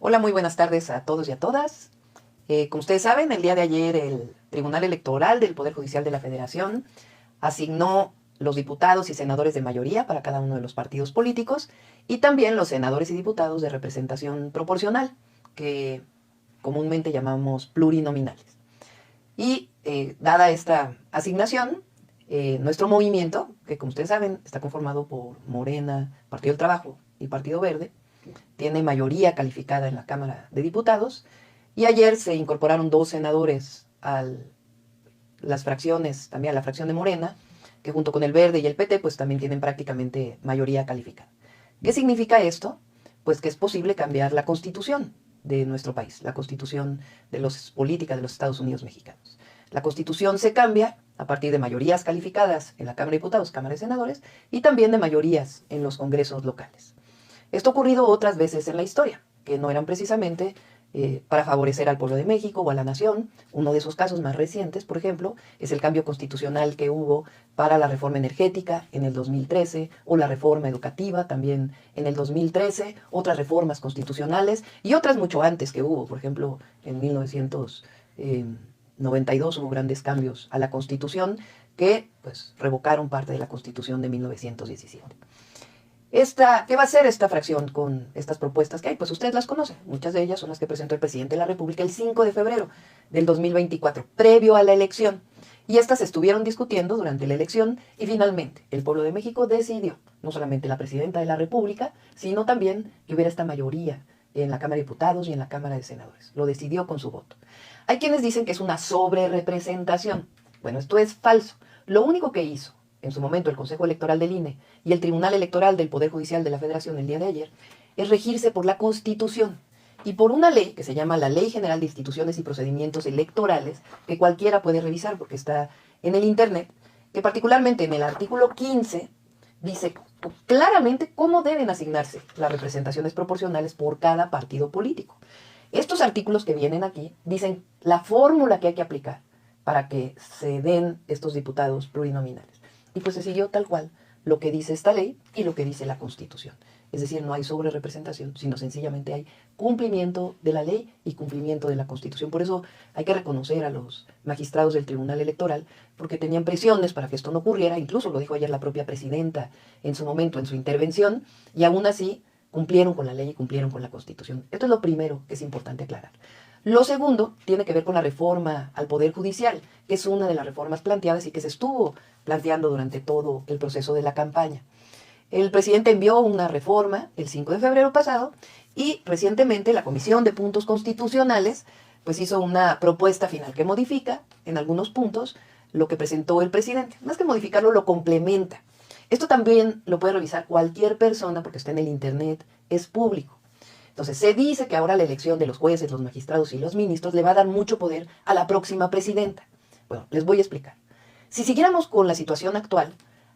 Hola, muy buenas tardes a todos y a todas. Como ustedes saben, el día de ayer el Tribunal Electoral del Poder Judicial de la Federación asignó los diputados y senadores de mayoría para cada uno de los partidos políticos y también los senadores y diputados de representación proporcional, que comúnmente llamamos plurinominales. Y dada esta asignación, nuestro movimiento, que como ustedes saben está conformado por Morena, Partido del Trabajo y Partido Verde, tiene mayoría calificada en la Cámara de Diputados y ayer se incorporaron dos senadores a las fracciones, también a la fracción de Morena, que junto con el Verde y el PT pues también tienen prácticamente mayoría calificada. ¿Qué significa esto? Pues que es posible cambiar la constitución de nuestro país, la constitución de los política de los Estados Unidos mexicanos. La constitución se cambia a partir de mayorías calificadas en la Cámara de Diputados, Cámara de Senadores y también de mayorías en los congresos locales. Esto ha ocurrido otras veces en la historia, que no eran precisamente para favorecer al pueblo de México o a la nación. Uno de esos casos más recientes, por ejemplo, es el cambio constitucional que hubo para la reforma energética en el 2013 o la reforma educativa también en el 2013, otras reformas constitucionales y otras mucho antes que hubo. Por ejemplo, en 1992 hubo grandes cambios a la Constitución que pues, revocaron parte de la Constitución de 1917. ¿Qué va a hacer esta fracción con estas propuestas que hay? Pues ustedes las conocen. Muchas de ellas son las que presentó el presidente de la República el 5 de febrero del 2024, previo a la elección. Y estas se estuvieron discutiendo durante la elección y finalmente el pueblo de México decidió, no solamente la presidenta de la República, sino también que hubiera esta mayoría en la Cámara de Diputados y en la Cámara de Senadores. Lo decidió con su voto. Hay quienes dicen que es una sobrerepresentación. Bueno, esto es falso. Lo único que hizo en su momento el Consejo Electoral del INE y el Tribunal Electoral del Poder Judicial de la Federación el día de ayer, es regirse por la Constitución y por una ley que se llama la Ley General de Instituciones y Procedimientos Electorales, que cualquiera puede revisar porque está en el Internet, que particularmente en el artículo 15 dice claramente cómo deben asignarse las representaciones proporcionales por cada partido político. Estos artículos que vienen aquí dicen la fórmula que hay que aplicar para que se den estos diputados plurinominales. Y pues se siguió tal cual lo que dice esta ley y lo que dice la Constitución. Es decir, no hay sobrerepresentación, sino sencillamente hay cumplimiento de la ley y cumplimiento de la Constitución. Por eso hay que reconocer a los magistrados del Tribunal Electoral, porque tenían presiones para que esto no ocurriera, incluso lo dijo ayer la propia presidenta en su momento, en su intervención, y aún así cumplieron con la ley y cumplieron con la Constitución. Esto es lo primero que es importante aclarar. Lo segundo tiene que ver con la reforma al Poder Judicial, que es una de las reformas planteadas y que se estuvo planteando durante todo el proceso de la campaña. El presidente envió una reforma el 5 de febrero pasado y recientemente la Comisión de Puntos Constitucionales pues hizo una propuesta final que modifica en algunos puntos lo que presentó el presidente. Más que modificarlo, lo complementa. Esto también lo puede revisar cualquier persona porque está en el Internet, es público. Entonces, se dice que ahora la elección de los jueces, los magistrados y los ministros le va a dar mucho poder a la próxima presidenta. Bueno, les voy a explicar. Si siguiéramos con la situación actual,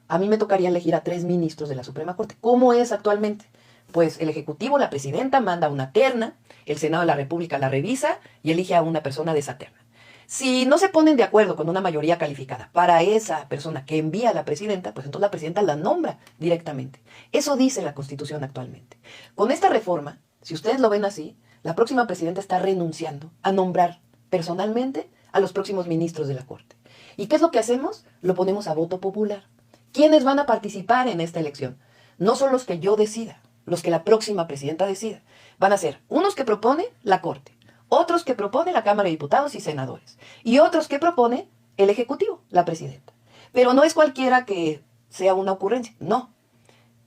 a mí me tocaría elegir a 3 ministros de la Suprema Corte. ¿Cómo es actualmente? Pues el Ejecutivo, la presidenta, manda una terna, el Senado de la República la revisa y elige a una persona de esa terna. Si no se ponen de acuerdo con una mayoría calificada para esa persona que envía a la presidenta, pues entonces la presidenta la nombra directamente. Eso dice la Constitución actualmente. Con esta reforma, si ustedes lo ven así, la próxima presidenta está renunciando a nombrar personalmente a los próximos ministros de la Corte. ¿Y qué es lo que hacemos? Lo ponemos a voto popular. ¿Quiénes van a participar en esta elección? No son los que yo decida, los que la próxima presidenta decida. Van a ser unos que propone la Corte, otros que propone la Cámara de Diputados y Senadores, y otros que propone el Ejecutivo, la presidenta. Pero no es cualquiera que sea una ocurrencia, no.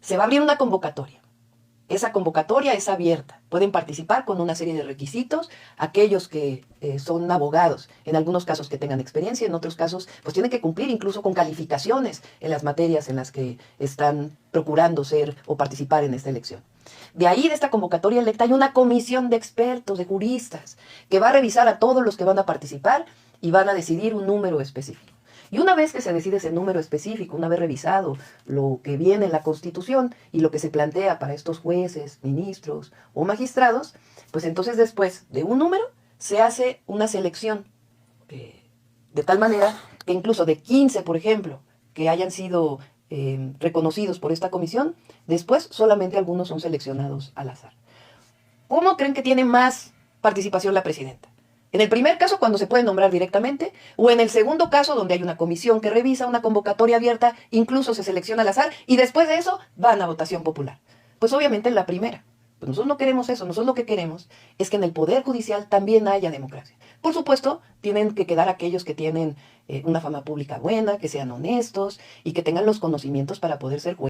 Se va a abrir una convocatoria. Esa convocatoria es abierta. Pueden participar con una serie de requisitos. Aquellos que son abogados, en algunos casos que tengan experiencia, en otros casos pues tienen que cumplir incluso con calificaciones en las materias en las que están procurando ser o participar en esta elección. De ahí, de esta convocatoria electa, hay una comisión de expertos, de juristas, que va a revisar a todos los que van a participar y van a decidir un número específico. Y una vez que se decide ese número específico, una vez revisado lo que viene en la Constitución y lo que se plantea para estos jueces, ministros o magistrados, pues entonces después de un número se hace una selección. De tal manera que incluso de 15, por ejemplo, que hayan sido reconocidos por esta comisión, después solamente algunos son seleccionados al azar. ¿Cómo creen que tiene más participación la presidenta? ¿En el primer caso, cuando se puede nombrar directamente? ¿O en el segundo caso, donde hay una comisión que revisa, una convocatoria abierta, incluso se selecciona al azar y después de eso van a votación popular? Pues obviamente en la primera. Pues nosotros no queremos eso, nosotros lo que queremos es que en el Poder Judicial también haya democracia. Por supuesto, tienen que quedar aquellos que tienen una fama pública buena, que sean honestos y que tengan los conocimientos para poder ser jueces